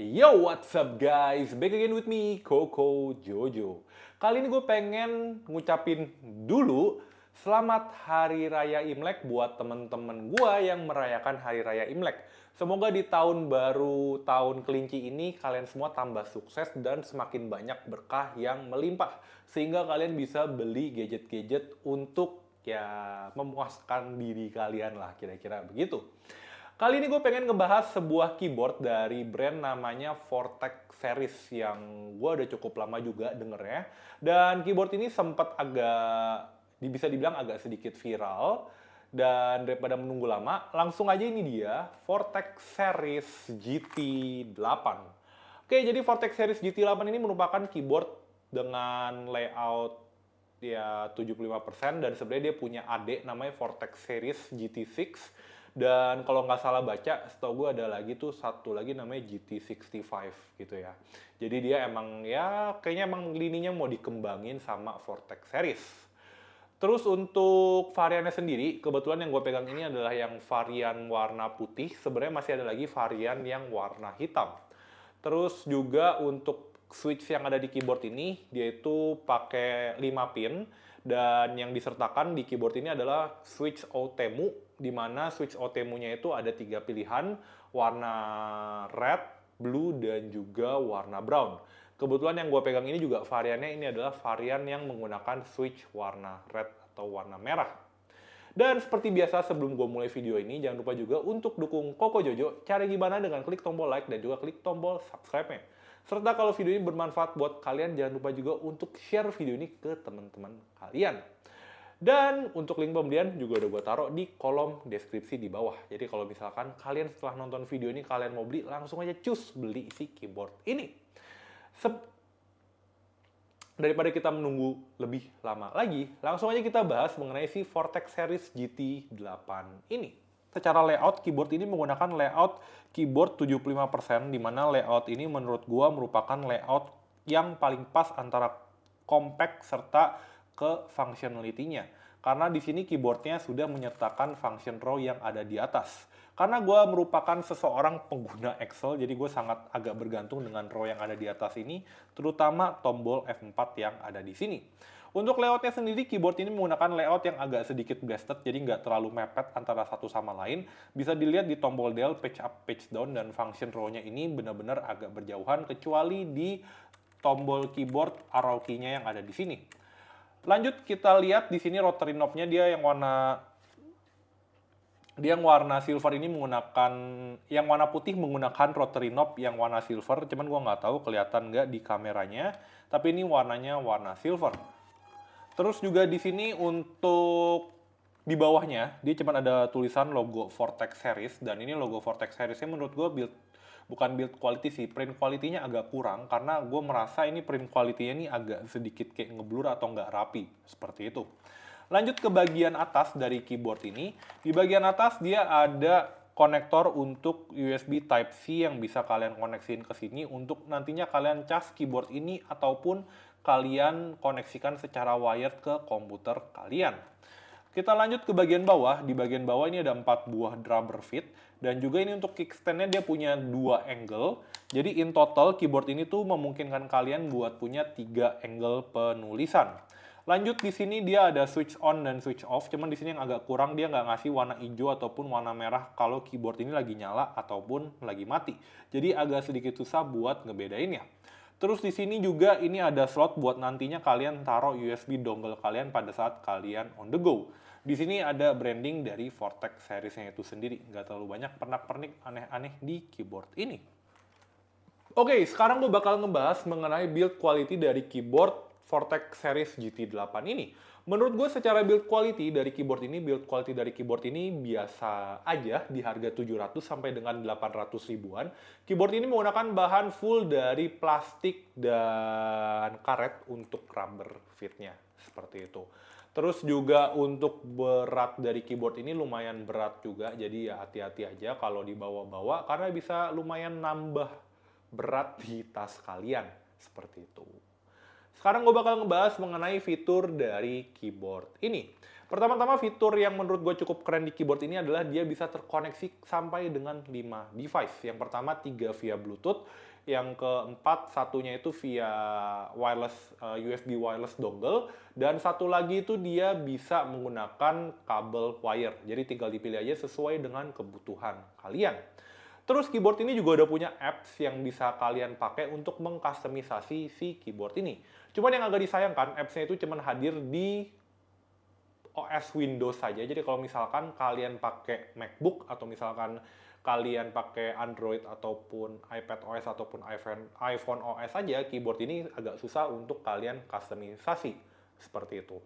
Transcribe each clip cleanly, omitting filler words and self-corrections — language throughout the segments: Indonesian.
Yo, what's up guys? Back again with me, Koko Jojo. Kali ini gue pengen ngucapin dulu Selamat Hari Raya Imlek buat temen-temen gue yang merayakan Hari Raya Imlek. Semoga di tahun baru, tahun kelinci ini, kalian semua tambah sukses dan semakin banyak berkah yang melimpah. Sehingga kalian bisa beli gadget-gadget untuk ya memuaskan diri kalian lah, kira-kira begitu. Kali ini gue pengen ngebahas sebuah keyboard dari brand namanya Vortex Series yang gue udah cukup lama juga dengernya. Dan keyboard ini sempat agak, bisa dibilang agak sedikit viral. Dan daripada menunggu lama, langsung aja ini dia, Vortex Series GT8. Oke, jadi Vortex Series GT8 ini merupakan keyboard dengan layout ya 75% dan sebenarnya dia punya adik namanya Vortex Series GT6 dan kalau nggak salah baca setahu gue ada lagi tuh satu lagi namanya GT65 gitu ya. Jadi dia emang ya kayaknya emang lininya mau dikembangin sama Vortex Series. Terus untuk variannya sendiri, kebetulan yang gue pegang ini adalah yang varian warna putih. Sebenarnya masih ada lagi varian yang warna hitam. Terus juga untuk switch yang ada di keyboard ini, dia itu pakai 5 pin. Dan yang disertakan di keyboard ini adalah switch OTEMU, di mana switch OTEMU-nya itu ada 3 pilihan, warna red, blue, dan juga warna brown. Kebetulan yang gue pegang ini juga variannya ini adalah varian yang menggunakan switch warna red atau warna merah. Dan seperti biasa sebelum gue mulai video ini, jangan lupa juga untuk dukung Koko Jojo. Cara gimana dengan klik tombol like dan juga klik tombol subscribe-nya. Serta kalau video ini bermanfaat buat kalian, jangan lupa juga untuk share video ini ke teman-teman kalian. Dan untuk link pembelian juga udah gue taruh di kolom deskripsi di bawah. Jadi kalau misalkan kalian setelah nonton video ini kalian mau beli, langsung aja cus beli si keyboard ini. Daripada kita menunggu lebih lama lagi, langsung aja kita bahas mengenai si Vortex Series GT8 ini. Secara layout, keyboard ini menggunakan layout keyboard 75%, di mana layout ini menurut gua merupakan layout yang paling pas antara compact serta ke functionality-nya. Karena di sini keyboardnya sudah menyertakan function row yang ada di atas. Karena gue merupakan seseorang pengguna Excel, jadi gue sangat agak bergantung dengan row yang ada di atas ini, terutama tombol F4 yang ada di sini. Untuk layoutnya sendiri, keyboard ini menggunakan layout yang agak sedikit blasted, jadi nggak terlalu mepet antara satu sama lain. Bisa dilihat di tombol dial, page up, page down, dan function row-nya ini benar-benar agak berjauhan, kecuali di tombol keyboard arrow key-nya yang ada di sini. Lanjut kita lihat di sini rotary knob-nya dia yang warna silver ini menggunakan, yang warna putih menggunakan rotary knob yang warna silver, cuman gua nggak tahu kelihatan nggak di kameranya, tapi ini warnanya warna silver. Terus juga di sini untuk di bawahnya dia cuma ada tulisan logo Vortex Series, dan ini logo Vortex Series-nya menurut gue bukan build quality sih, print quality-nya agak kurang karena gue merasa ini print quality-nya ini agak sedikit kayak ngeblur atau nggak rapi, seperti itu. Lanjut ke bagian atas dari keyboard ini. Di bagian atas dia ada konektor untuk USB Type-C yang bisa kalian koneksiin ke sini untuk nantinya kalian cas keyboard ini ataupun kalian koneksikan secara wired ke komputer kalian. Kita lanjut ke bagian bawah. Di bagian bawah ini ada 4 buah rubber feet. Dan juga ini untuk kickstand-nya dia punya 2 angle. Jadi in total keyboard ini tuh memungkinkan kalian buat punya 3 angle penulisan. Lanjut di sini dia ada switch on dan switch off. Cuman di sini yang agak kurang dia nggak ngasih warna hijau ataupun warna merah kalau keyboard ini lagi nyala ataupun lagi mati. Jadi agak sedikit susah buat ngebedainnya. Terus di sini juga ini ada slot buat nantinya kalian taruh USB dongle kalian pada saat kalian on the go. Di sini ada branding dari Vortex series-nya itu sendiri. Nggak terlalu banyak pernak-pernik aneh-aneh di keyboard ini. Oke, sekarang gue bakal ngebahas mengenai build quality dari keyboard Vortex Series GT8 ini. Menurut gue secara build quality dari keyboard ini biasa aja di harga 700 sampai dengan 800 ribuan. Keyboard ini menggunakan bahan full dari plastik dan karet untuk rubber feet-nya, seperti itu. Terus juga untuk berat dari keyboard ini lumayan berat juga, jadi ya hati-hati aja kalau dibawa-bawa karena bisa lumayan nambah berat di tas kalian, seperti itu. Sekarang gue bakal ngebahas mengenai fitur dari keyboard ini. Pertama-tama fitur yang menurut gue cukup keren di keyboard ini adalah dia bisa terkoneksi sampai dengan 5 device. Yang pertama 3 via Bluetooth, yang keempat satunya itu via wireless USB wireless dongle, dan satu lagi itu dia bisa menggunakan kabel wire. Jadi tinggal dipilih aja sesuai dengan kebutuhan kalian. Terus keyboard ini juga udah punya apps yang bisa kalian pakai untuk mengkustomisasi si keyboard ini. Cuman yang agak disayangkan, apps-nya itu cuman hadir di OS Windows saja. Jadi kalau misalkan kalian pakai MacBook atau misalkan kalian pakai Android ataupun iPad OS ataupun iPhone OS saja, keyboard ini agak susah untuk kalian kustomisasi seperti itu.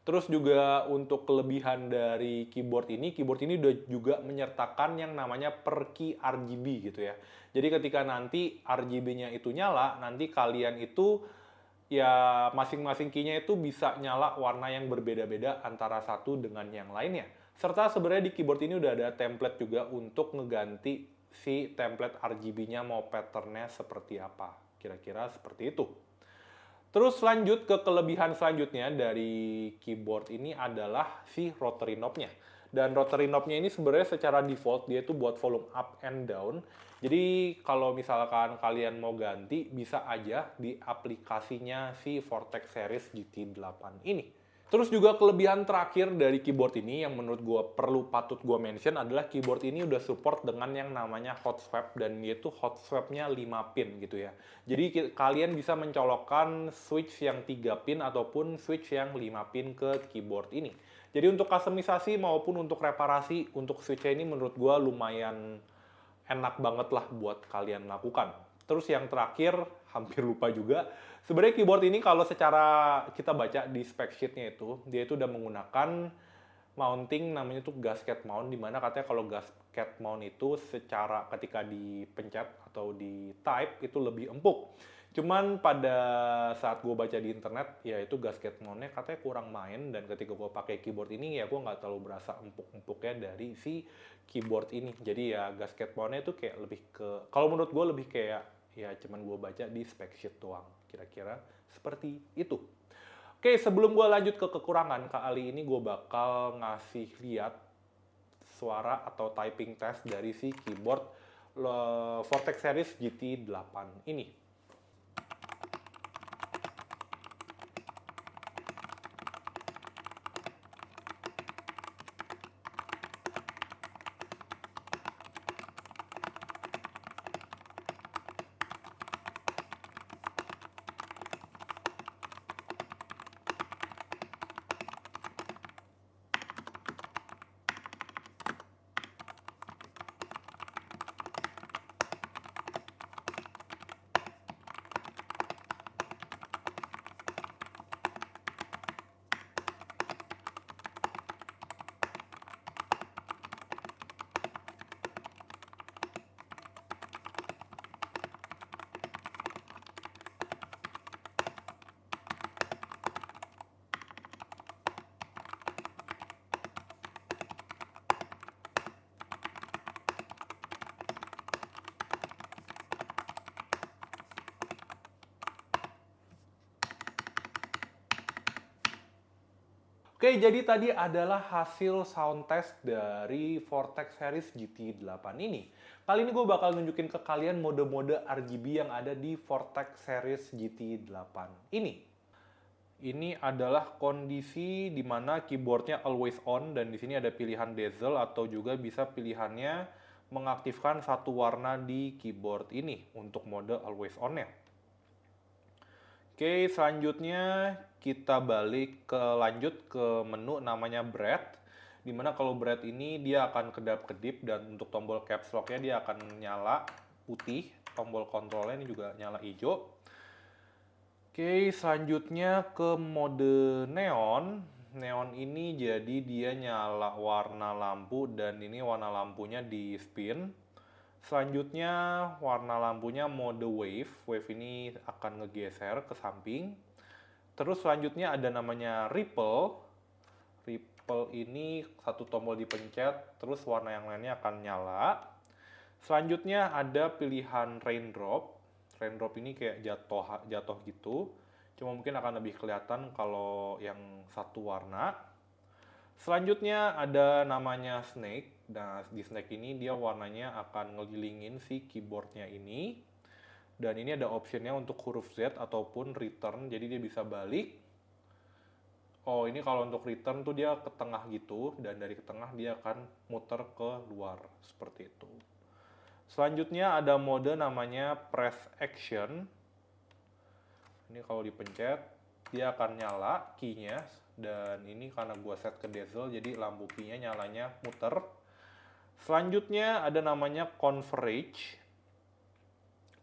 Terus juga untuk kelebihan dari keyboard ini udah juga menyertakan yang namanya per key RGB gitu ya. Jadi ketika nanti RGB-nya itu nyala, nanti kalian itu ya masing-masing key-nya itu bisa nyala warna yang berbeda-beda antara satu dengan yang lainnya. Serta sebenarnya di keyboard ini udah ada template juga untuk ngeganti si template RGB-nya mau pattern-nya seperti apa. Kira-kira seperti itu. Terus lanjut ke kelebihan selanjutnya dari keyboard ini adalah si rotary knob-nya. Dan rotary knob-nya ini sebenarnya secara default dia itu buat volume up and down. Jadi kalau misalkan kalian mau ganti bisa aja di aplikasinya si Vortex Series GT8 ini. Terus juga kelebihan terakhir dari keyboard ini yang menurut gue patut gue mention adalah keyboard ini udah support dengan yang namanya hot swap, dan yaitu hot swapnya 5 pin gitu ya. Jadi kalian bisa mencolokkan switch yang 3 pin ataupun switch yang 5 pin ke keyboard ini. Jadi untuk kustomisasi maupun untuk reparasi untuk switch ini menurut gue lumayan enak banget lah buat kalian lakukan. Terus yang terakhir, hampir lupa juga, sebenarnya keyboard ini kalau secara kita baca di spec sheet-nya itu, dia itu udah menggunakan mounting namanya tuh gasket mount, dimana katanya kalau gasket mount itu secara ketika dipencet atau di type itu lebih empuk. Cuman pada saat gue baca di internet, ya itu gasket mount-nya katanya kurang main, dan ketika gue pakai keyboard ini ya gue nggak terlalu berasa empuk-empuknya dari si keyboard ini. Jadi ya gasket mount-nya itu kayak lebih ke, kalau menurut gue lebih kayak ya cuman gue baca di spec sheet doang. Kira-kira seperti itu. Oke, sebelum gue lanjut ke kekurangan, kali ini gue bakal ngasih lihat suara atau typing test dari si keyboard Vortex Series GT8 ini. Oke, jadi tadi adalah hasil sound test dari Vortex Series GT8 ini. Kali ini gue bakal nunjukin ke kalian mode-mode RGB yang ada di Vortex Series GT8 ini. Ini adalah kondisi di mana keyboardnya always on, dan di sini ada pilihan bezel atau juga bisa pilihannya mengaktifkan satu warna di keyboard ini untuk mode always on-nya. Oke, selanjutnya kita lanjut ke menu namanya breath. Dimana kalau breath ini dia akan kedap-kedip, dan untuk tombol caps lock-nya dia akan nyala putih, tombol kontrolnya ini juga nyala hijau. Oke, selanjutnya ke mode neon. Neon ini jadi dia nyala warna lampu, dan ini warna lampunya di spin. Selanjutnya warna lampunya mode wave. Wave ini akan ngegeser ke samping. Terus selanjutnya ada namanya ripple. Ripple ini satu tombol dipencet, terus warna yang lainnya akan nyala. Selanjutnya ada pilihan raindrop. Raindrop ini kayak jatuh gitu. Cuma mungkin akan lebih kelihatan kalau yang satu warna. Selanjutnya ada namanya Snake. Nah, di Snake ini dia warnanya akan ngelilingin si keyboardnya ini. Dan ini ada optionnya untuk huruf Z ataupun return, jadi dia bisa balik. Oh, ini kalau untuk return tuh dia ke tengah gitu, dan dari ke tengah dia akan muter ke luar, seperti itu. Selanjutnya ada mode namanya press action. Ini kalau dipencet, dia akan nyala key-nya, dan ini karena gua set ke dazzle, jadi lampu key-nya nyalanya muter. Selanjutnya ada namanya converge.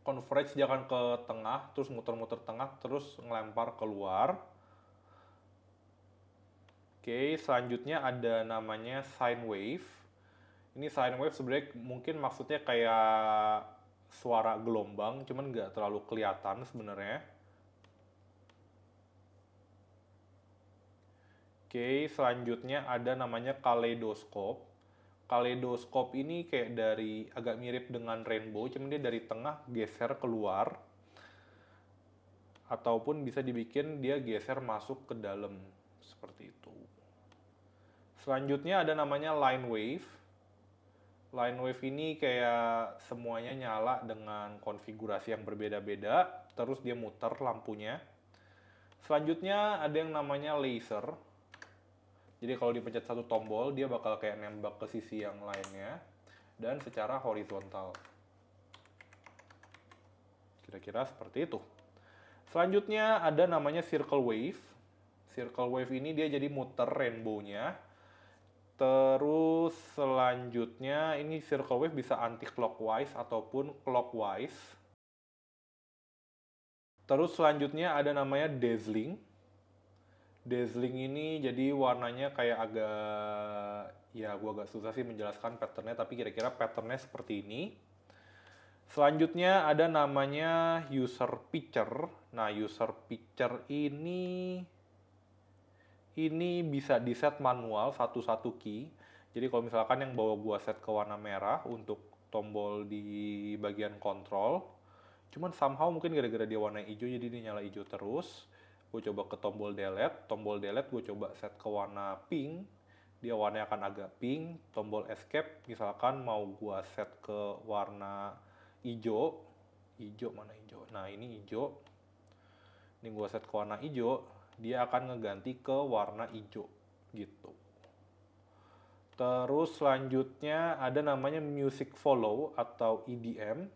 Converge dia akan ke tengah, terus muter-muter tengah, terus ngelempar keluar. Oke, selanjutnya ada namanya sine wave. Ini sine wave sebenarnya mungkin maksudnya kayak suara gelombang, cuman nggak terlalu kelihatan sebenarnya. Oke, selanjutnya ada namanya kaleidoskop. Kaleidoskop ini kayak dari agak mirip dengan rainbow, cuman dia dari tengah geser keluar. Ataupun bisa dibikin dia geser masuk ke dalam, seperti itu. Selanjutnya ada namanya line wave. Line wave ini kayak semuanya nyala dengan konfigurasi yang berbeda-beda, terus dia muter lampunya. Selanjutnya ada yang namanya laser. Jadi kalau dipencet satu tombol, dia bakal kayak nembak ke sisi yang lainnya, dan secara horizontal. Kira-kira seperti itu. Selanjutnya ada namanya circle wave. Circle wave ini dia jadi muter rainbow-nya. Terus selanjutnya ini circle wave bisa anti clockwise ataupun clockwise. Terus selanjutnya ada namanya dazzling. Dazzling ini jadi warnanya kayak agak, ya gua agak susah sih menjelaskan patternnya, tapi kira-kira patternnya seperti ini. Selanjutnya ada namanya user picture. Nah, user picture ini bisa di set manual satu-satu key. Jadi kalau misalkan yang bawa gua set ke warna merah untuk tombol di bagian kontrol, cuman somehow mungkin gara-gara dia warna hijau jadi dia nyala hijau terus. Gue coba ke tombol delete gue coba set ke warna pink, dia warnanya akan agak pink. Tombol escape misalkan mau gua set ke warna hijau, mana hijau? Nah, ini hijau. Ini gua set ke warna hijau, dia akan ngeganti ke warna hijau gitu. Terus selanjutnya ada namanya music follow atau EDM.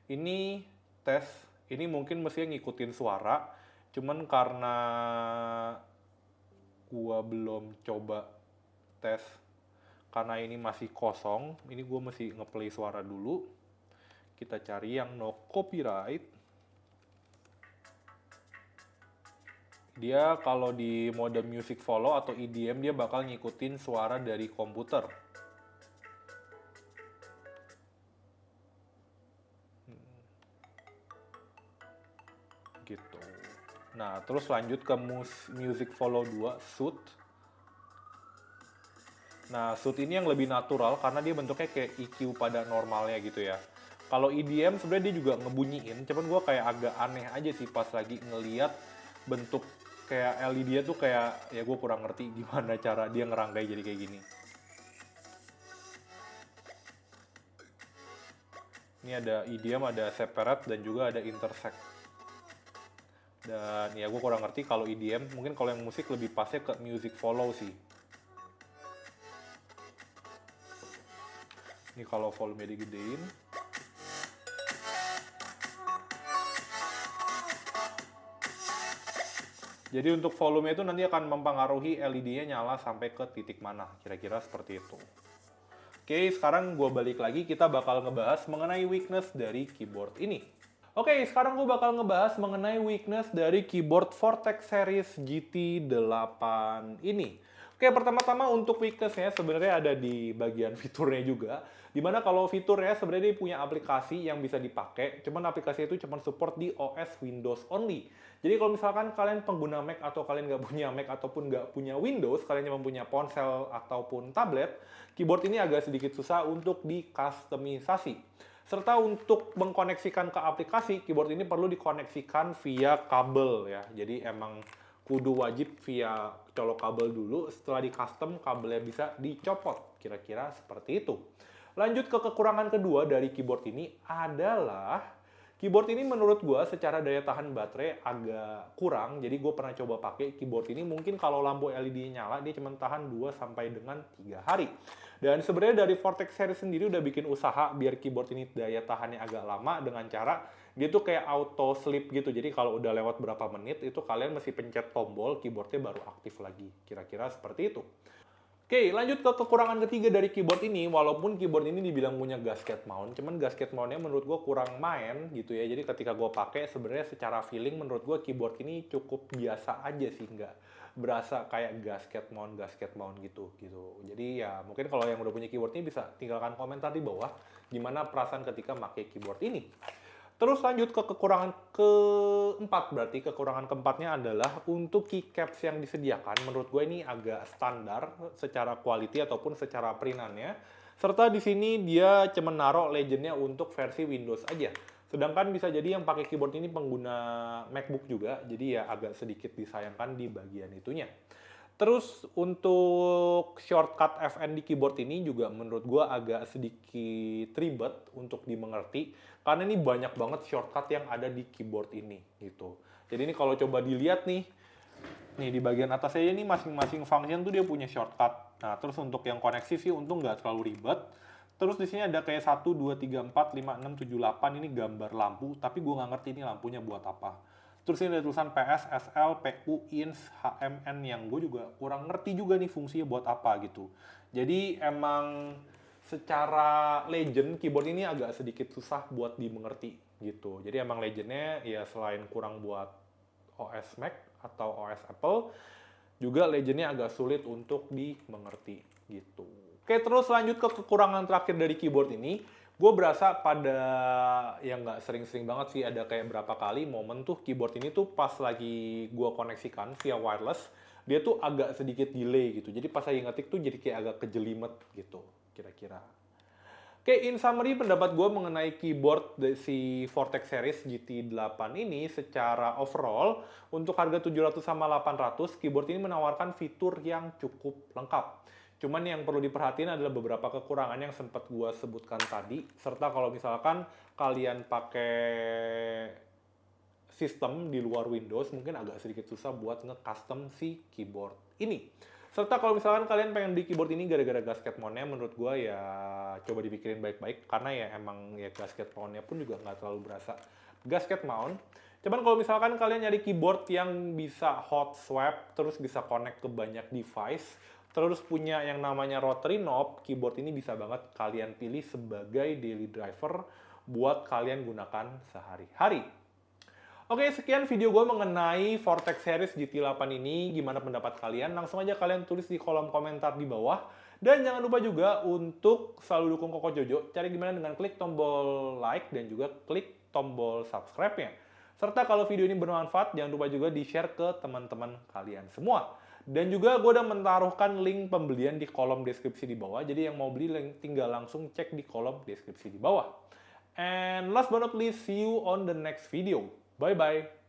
Ini tes, ini mungkin mestinya ngikutin suara, cuman karena gua belum coba tes karena ini masih kosong, ini gua mesti ngeplay suara dulu. Kita cari yang no copyright. Dia kalau di mode music follow atau EDM dia bakal ngikutin suara dari komputer. Gitu. Nah, terus lanjut ke music follow 2, shoot. Nah, shoot ini yang lebih natural karena dia bentuknya kayak EQ pada normalnya gitu ya. Kalau EDM sebenarnya dia juga ngebunyiin, cuman gue kayak agak aneh aja sih pas lagi ngeliat bentuk kayak LED-nya tuh kayak, ya gue kurang ngerti gimana cara dia ngerangkai jadi kayak gini. Ini ada EDM, ada separate, dan juga ada intersect. Dan ya gue kurang ngerti kalau EDM, mungkin kalau yang musik lebih pasnya ke music follow sih. Ini kalau volume digedein. Jadi untuk volume itu nanti akan mempengaruhi LED-nya nyala sampai ke titik mana, kira-kira seperti itu. Oke, sekarang gue balik lagi, kita bakal ngebahas mengenai weakness dari keyboard ini. Oke, sekarang gue bakal ngebahas mengenai weakness dari keyboard Vortex Series GT8 ini. Oke, pertama-tama untuk weakness-nya sebenarnya ada di bagian fiturnya juga. Dimana kalau fiturnya sebenarnya dia punya aplikasi yang bisa dipakai, cuman aplikasi itu cuma support di OS Windows only. Jadi kalau misalkan kalian pengguna Mac atau kalian nggak punya Mac ataupun nggak punya Windows, kalian cuma punya ponsel ataupun tablet, keyboard ini agak sedikit susah untuk di-customisasi. Serta untuk mengkoneksikan ke aplikasi, keyboard ini perlu dikoneksikan via kabel ya. Jadi emang kudu wajib via colok kabel dulu, setelah di custom kabelnya bisa dicopot. Kira-kira seperti itu. Lanjut ke kekurangan kedua dari keyboard ini adalah keyboard ini menurut gue secara daya tahan baterai agak kurang. Jadi gue pernah coba pakai keyboard ini, mungkin kalau lampu LED nyala dia cuma tahan 2 sampai dengan 3 hari. Dan sebenarnya dari Vortex series sendiri udah bikin usaha biar keyboard ini daya tahannya agak lama dengan cara dia tuh kayak auto sleep gitu. Jadi kalau udah lewat berapa menit itu kalian mesti pencet tombol, keyboardnya baru aktif lagi. Kira-kira seperti itu. Oke, lanjut ke kekurangan ketiga dari keyboard ini. Walaupun keyboard ini dibilang punya gasket mount, cuman gasket mountnya menurut gue kurang main gitu ya. Jadi ketika gue pakai sebenarnya secara feeling menurut gue keyboard ini cukup biasa aja sih, nggak berasa kayak gasket mount gitu. Jadi ya mungkin kalau yang udah punya keyboard ini bisa tinggalkan komentar di bawah gimana perasaan ketika pakai keyboard ini. Terus lanjut ke kekurangan keempat, berarti kekurangan keempatnya adalah untuk keycaps yang disediakan, menurut gue ini agak standar secara quality ataupun secara perintannya. Serta di sini dia cuma naruh legendnya untuk versi Windows aja. Sedangkan bisa jadi yang pakai keyboard ini pengguna MacBook juga, jadi ya agak sedikit disayangkan di bagian itunya. Terus untuk shortcut FN di keyboard ini juga menurut gue agak sedikit ribet untuk dimengerti. Karena ini banyak banget shortcut yang ada di keyboard ini gitu. Jadi ini kalau coba dilihat nih di bagian atasnya ini masing-masing function tuh dia punya shortcut. Nah terus untuk yang koneksi sih untung nggak terlalu ribet. Terus di sini ada kayak 1, 2, 3, 4, 5, 6, 7, 8 ini gambar lampu. Tapi gue nggak ngerti ini lampunya buat apa. Terus ini ada tulisan PS, SL, PU, INS, HMN yang gue juga kurang ngerti juga nih fungsinya buat apa gitu. Jadi emang secara legend keyboard ini agak sedikit susah buat dimengerti gitu. Jadi emang legendnya ya selain kurang buat OS Mac atau OS Apple, juga legendnya agak sulit untuk dimengerti gitu. Oke, terus lanjut ke kekurangan terakhir dari keyboard ini. Gue berasa pada yang nggak sering-sering banget sih, ada kayak berapa kali momen tuh keyboard ini tuh pas lagi gue koneksikan via wireless, dia tuh agak sedikit delay gitu. Jadi pas lagi ngetik tuh jadi kayak agak kejelimet gitu, kira-kira. Oke, in summary pendapat gue mengenai keyboard si Vortex series GT8 ini secara overall, untuk harga 700 sama 800, keyboard ini menawarkan fitur yang cukup lengkap. Cuman yang perlu diperhatiin adalah beberapa kekurangan yang sempat gue sebutkan tadi, serta kalau misalkan kalian pakai sistem di luar Windows, mungkin agak sedikit susah buat nge-custom si keyboard ini. Serta kalau misalkan kalian pengen beli keyboard ini gara-gara gasket mount-nya, menurut gue ya coba dipikirin baik-baik, karena ya emang ya gasket mount-nya pun juga nggak terlalu berasa gasket mount. Cuman kalau misalkan kalian nyari keyboard yang bisa hot swap, terus bisa connect ke banyak device, terus punya yang namanya rotary knob, keyboard ini bisa banget kalian pilih sebagai daily driver buat kalian gunakan sehari-hari. Oke, sekian video gue mengenai Vortex series GT8 ini. Gimana pendapat kalian? Langsung aja kalian tulis di kolom komentar di bawah. Dan jangan lupa juga untuk selalu dukung Koko Jojo. Cari gimana dengan klik tombol like dan juga klik tombol subscribe-nya. Serta kalau video ini bermanfaat, jangan lupa juga di-share ke teman-teman kalian semua. Dan juga gue udah menaruhkan link pembelian di kolom deskripsi di bawah. Jadi yang mau beli tinggal langsung cek di kolom deskripsi di bawah. And last but not least, see you on the next video. Bye-bye.